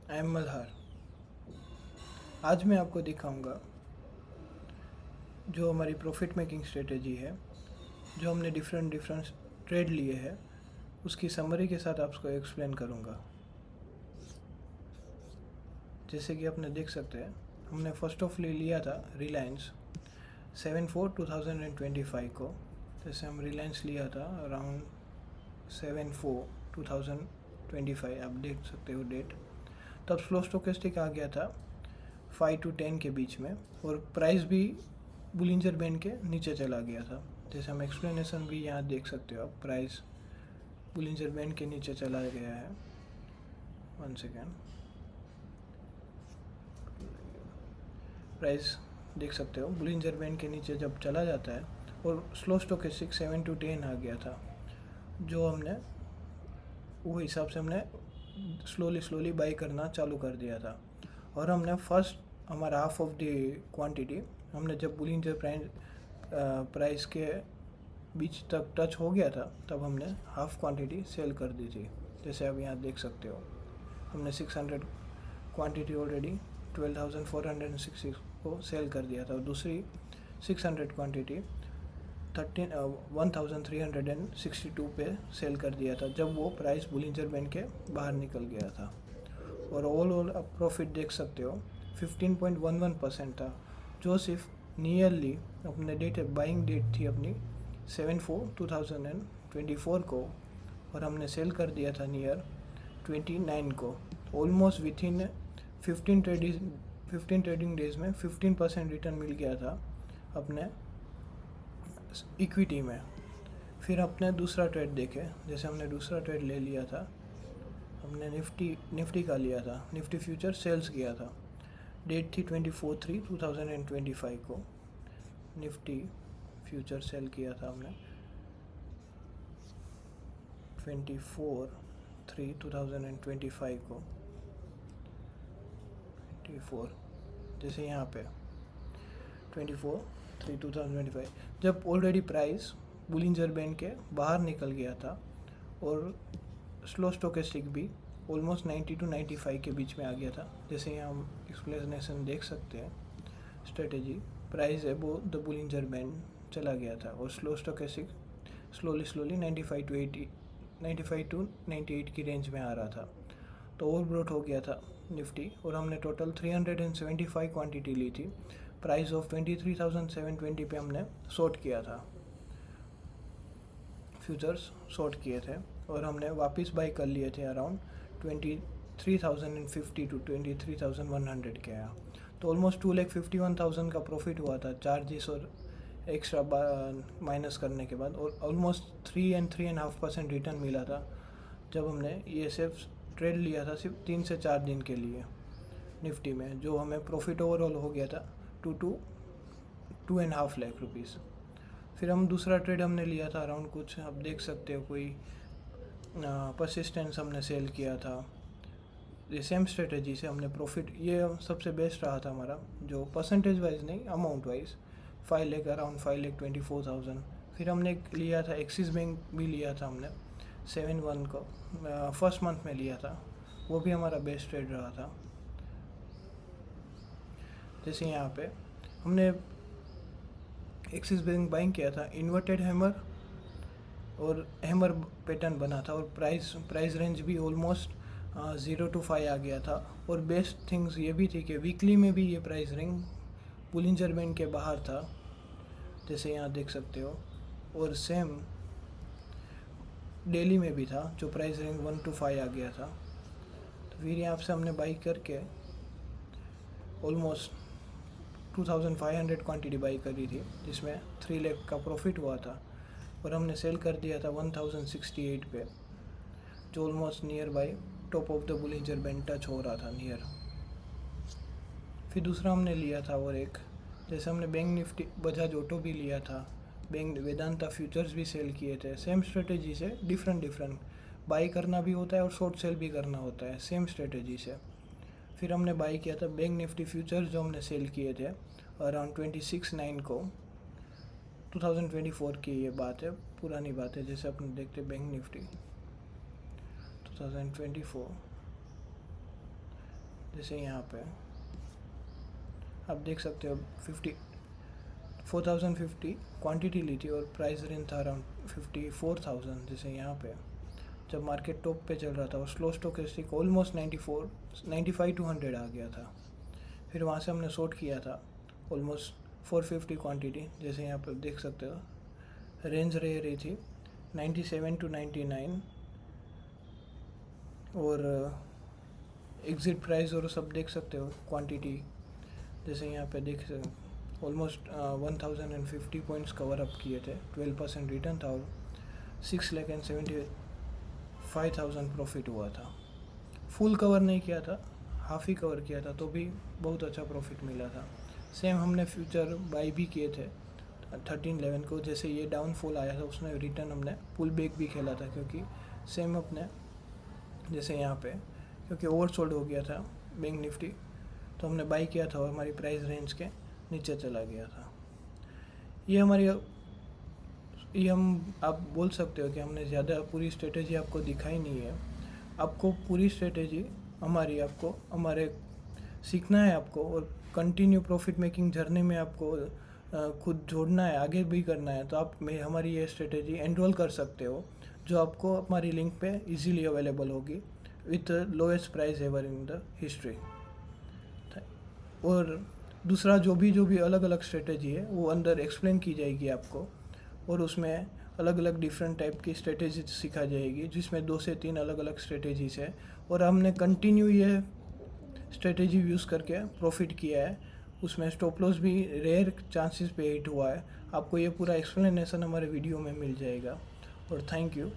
I am Malhar. आज मैं आपको दिखाऊंगा जो हमारी प्रॉफिट मेकिंग स्ट्रेटेजी है, जो हमने डिफरेंट ट्रेड लिए हैं, उसकी समरी के साथ आपको एक्सप्लेन करूंगा। जैसे कि आपने देख सकते हैं, हमने फर्स्ट ऑफ लिया था रिलायंस 7/4/2025 को। जैसे हम रिलायंस लिया था अराउंड 7/4/2025, आप देख सकते हो डेट। तब स्लो स्टोकेस्टिक आ गया था 5 to 10 के बीच में, और प्राइस भी बुलिंजर बैंड के नीचे चला गया था। जैसे हम एक्सप्लेनेशन भी यहाँ देख सकते हो आप, प्राइस बुलिंजर बैंड के नीचे चला गया है। 1 सेकेंड, प्राइस देख सकते हो बुलिंजर बैंड के नीचे जब चला जाता है, और स्लो स्टोकेस्टिक 7 to 10 आ गया था, जो हमने वो हिसाब से हमने स्लोली बाई करना चालू कर दिया था। और हमने फर्स्ट हमारा हाफ ऑफ द क्वांटिटी हमने जब बुलिंजर प्राइस के बीच तक टच हो गया था, तब हमने हाफ क्वांटिटी सेल कर दी थी। जैसे आप यहाँ देख सकते हो, हमने 600 क्वांटिटी ऑलरेडी 12,460 को सेल कर दिया था, और दूसरी 600 क्वांटिटी 1362 पे सेल कर दिया था, जब वो प्राइस बुलिंजर बैंड के बाहर निकल गया था। और ओवरऑल आप प्रॉफिट देख सकते हो 15.11% था, जो सिर्फ नियरली अपने बाइंग डेट थी अपनी 7/4/2024 को, और हमने सेल कर दिया था नियर 29 को। Almost with in 15 trading days में 15% रिटर्न मिल गया था अपने इक्विटी में। फिर अपने दूसरा ट्रेड देखे, जैसे हमने दूसरा ट्रेड ले लिया था, हमने निफ्टी का लिया था, निफ्टी फ्यूचर सेल्स किया था। डेट थी 24/3/2025 को निफ्टी फ्यूचर सेल किया था हमने 24/3/2025 को। 24 जैसे यहाँ पे 24/3/2025, जब ऑलरेडी प्राइस बुलिंजर बैंड के बाहर निकल गया था, और स्लो स्टोकेस्टिक भी ऑलमोस्ट 90 to 95 के बीच में आ गया था। जैसे यहाँ हम एक्सप्लेनेशन देख सकते हैं, स्ट्रेटेजी प्राइस एबो द बुलिंजर बैंड चला गया था, और स्लो स्टोकेस्टिक स्लोली 95 to 98 की रेंज में आ रहा था, तो ओवरब्रोट हो गया था निफ्टी। और हमने टोटल 375 क्वांटिटी ली थी, प्राइस ऑफ 23,720 पे हमने शॉर्ट किया था, फ्यूचर्स शॉर्ट किए थे, और हमने वापस बाई कर लिए थे अराउंड 23,050 to 23,100 के आया। तो ऑलमोस्ट 2,51,000 का प्रॉफिट हुआ था, चार्जेस और एक्स्ट्रा माइनस करने के बाद, और ऑलमोस्ट 3.5% रिटर्न मिला था, जब हमने ये सिर्फ ट्रेड लिया था सिर्फ 3 से 4 दिन के लिए निफ्टी में, जो हमें प्रॉफिट ओवरऑल हो गया था 2.5 लाख रुपीज़। फिर हम दूसरा ट्रेड हमने लिया था अराउंड कुछ, आप देख सकते हो, कोई परसिस्टेंस हमने सेल किया था। ये सेम स्ट्रेटजी से हमने प्रॉफिट, ये सबसे बेस्ट रहा था हमारा, जो परसेंटेज वाइज नहीं, अमाउंट वाइज 5 लाख, अराउंड 5,24,000। फिर हमने एक लिया था एक्सिस बैंक भी लिया था हमने 7/1 को, फर्स्ट मंथ में लिया था, वो भी हमारा बेस्ट ट्रेड रहा था। जैसे यहाँ पे हमने एक्सिस बैंक बाइंग किया था, इन्वर्टेड हैमर और हैमर पैटर्न बना था, और प्राइस रेंज भी ऑलमोस्ट 0 to 5 आ गया था। और बेस्ट थिंग्स ये भी थी कि वीकली में भी ये प्राइस रेंज बुलिंजर बैंड के बाहर था, जैसे यहाँ देख सकते हो, और सेम डेली में भी था, जो प्राइस रेंज 1 to 5 आ गया था। तो फिर यहाँ से हमने बाई करके ऑलमोस्ट 2,500 क्वांटिटी बाई करी थी, जिसमें 3 लाख का प्रॉफिट हुआ था, और हमने सेल कर दिया था 1,068 पे, जो almost near by top of the Bollinger band touch हो रहा था नियर। फिर दूसरा हमने लिया था और एक, जैसे हमने बैंक निफ्टी बजाज ऑटो भी लिया था, बैंक वेदांता फ्यूचर्स भी सेल किए थे, सेम स्ट्रेटेजी से डिफरेंट बाई करना भी होता है और शॉर्ट सेल भी करना होता है, सेम स्ट्रेटेजी से। फिर हमने बाई किया था बैंक निफ्टी फ्यूचर्स, जो हमने सेल किए थे अराउंड 26/9 को, 2024 की ये बात है, पुरानी बात है। जैसे अपन देखते बैंक निफ्टी 2024 जैसे यहाँ पे आप देख सकते हो 4050 क्वांटिटी ली थी और प्राइस रेंज था अराउंड 54,000। जैसे यहाँ पे जब मार्केट टॉप पे चल रहा था और स्लो स्टोकेस्टिक ऑलमोस्ट 95 टू 100 आ गया था। फिर वहाँ से हमने शॉर्ट किया था ऑलमोस्ट 450 क्वांटिटी। जैसे यहाँ पर देख सकते हो रेंज रही थी 97 टू 99 और एग्ज़िट प्राइस और सब देख सकते हो क्वांटिटी। जैसे यहाँ पे देख सकते ऑलमोस्ट 1050 पॉइंट्स कवर अप किए थे, 12% रिटर्न था और 6,75,000 प्रॉफिट हुआ था। फुल कवर नहीं किया था, हाफ ही कवर किया था, तो भी बहुत अच्छा प्रॉफिट मिला था। सेम हमने फ्यूचर बाई भी किए थे 13-11 को। जैसे ये डाउनफॉल आया था उसमें रिटर्न हमने पुल बैक भी खेला था, क्योंकि सेम अपने जैसे यहाँ पे क्योंकि ओवरसोल्ड हो गया था बैंक निफ्टी, तो हमने बाई किया था और हमारी प्राइस रेंज के नीचे चला गया था। ये हम आप बोल सकते हो कि हमने ज़्यादा पूरी स्ट्रेटेजी आपको दिखाई नहीं है। आपको पूरी स्ट्रेटेजी हमारे सीखना है आपको, और कंटिन्यू प्रॉफिट मेकिंग जर्नी में आपको खुद जोड़ना है, आगे भी करना है। तो आप हमारी ये स्ट्रेटेजी एनरोल कर सकते हो, जो आपको हमारी लिंक पे इजीली अवेलेबल होगी with lowest price ever in the history. और दूसरा जो भी अलग अलग स्ट्रेटेजी है वो अंदर एक्सप्लेन की जाएगी आपको, और उसमें अलग अलग डिफरेंट टाइप की स्ट्रेटेजी सिखा जाएगी, जिसमें 2 से 3 अलग अलग स्ट्रेटेजीज है। और हमने कंटिन्यू ये स्ट्रेटेजी यूज़ करके प्रॉफिट किया है। उसमें स्टॉप लॉस भी रेयर चांसेस पे हिट हुआ है। आपको ये पूरा एक्सप्लेनेशन हमारे वीडियो में मिल जाएगा। और थैंक यू।